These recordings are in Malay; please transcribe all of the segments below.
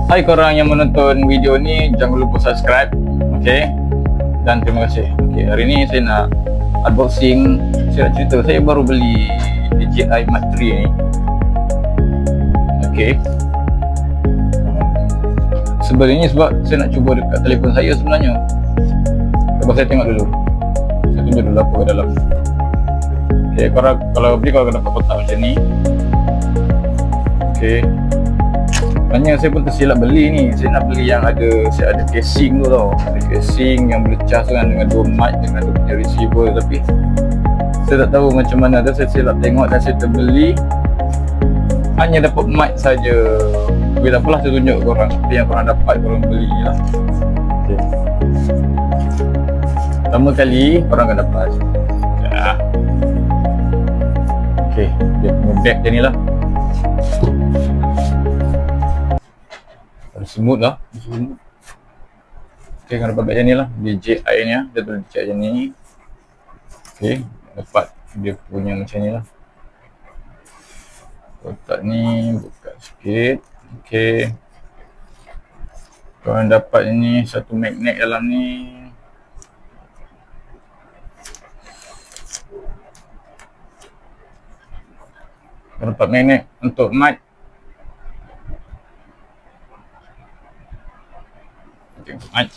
Hai korang yang menonton video ni, jangan lupa subscribe. Okay, dan terima kasih. Okay, hari ni saya nak unboxing. Saya nak cerita, saya baru beli DJI Mic 3 ni. Okay, sebenarnya sebab saya nak cuba dekat telefon saya sebenarnya. Cuba saya tengok dulu. Saya tunjuk dulu apa kat dalam. Okay, korang kalau beli, korang dapat kotak macam ni. Okay, sebenarnya saya pun tersilap beli ni. Saya nak beli yang ada, saya ada casing tu tau. Ada casing yang boleh cas kan, dengan dua mic, dengan dua punya receiver. Tapi saya tak tahu macam mana tu. Saya silap tengok dan saya terbeli hanya dapat mic saja. Tapi tak apalah, saya tunjuk korang apa yang korang dapat, korang beli lah. Okay, pertama kali korang akan dapat okay, dia punya bag macam ni lah. Semut lah, semut. Okay, kalau dapat macam ni lah DJI ni lah, dia tulis DJI macam ni. Okay, dapat dia punya macam ni lah. Kotak ni buka sikit. Okay, korang dapat ni satu magnet dalam ni. Korang dapat magnet untuk mic. Mic.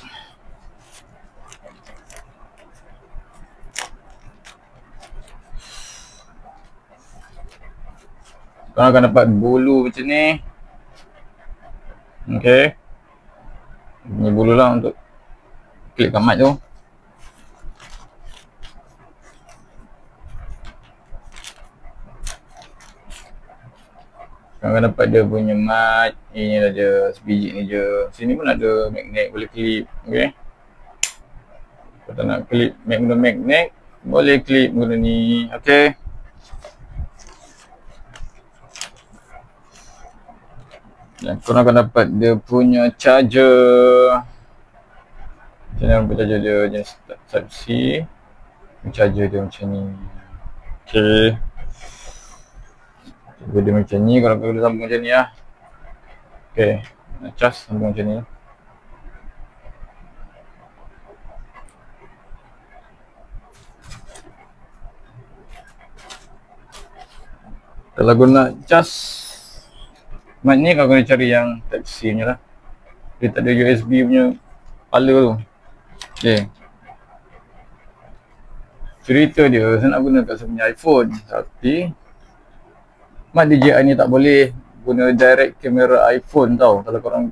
Korang akan dapat bulu macam ni. Okay, ini bulu lah untuk klikkan mic tu. Korang akan dapat dia punya mic. Ini ada sebiji ni je. Sini pun ada magnet, boleh klip. Okay, kalau tak nak klip guna magnet, boleh klip guna ni. Okay, dan korang akan dapat dia punya charger. Macam mana nampak charger dia, jenis Type C. Charger dia macam ni. Okay, charger dia macam ni. Korang boleh sambung macam ni lah. Okay, nak cas sambung macam ni lah. Kalau guna cas mic ni, kau kena cari yang Type C punya lah. Dia tak ada USB punya kepala tu. Okay, cerita dia, saya nak guna kat saya punya iPhone, tapi mic DJI ni tak boleh guna direct kamera iPhone tau. Kalau korang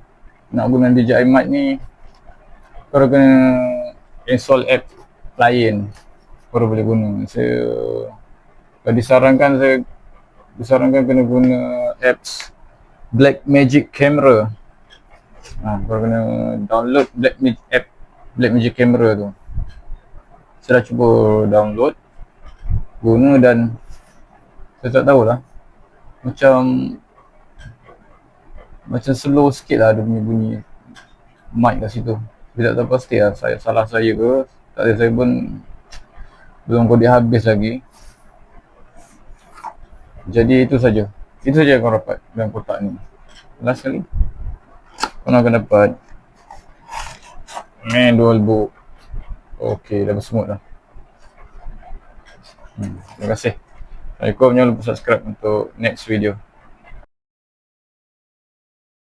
nak guna DJI mic ni, korang kena install app lain baru boleh guna. Saya disarankan kena guna apps Blackmagic Camera. Korang kena download Blackmagic Camera tu. Saya dah cuba download, guna, dan saya tak tahulah, macam slow sikit lah dia punya bunyi mic kat situ. Saya tak tahu pasti lah salah saya ke. Tak ada, saya pun belum kode habis lagi. Jadi itu saja yang korang dapat dalam kotak ni. Last kali korang akan dapat manual book. Okay, dah bersemut dah. Terima kasih. Assalamualaikum. Jangan lupa subscribe untuk next video.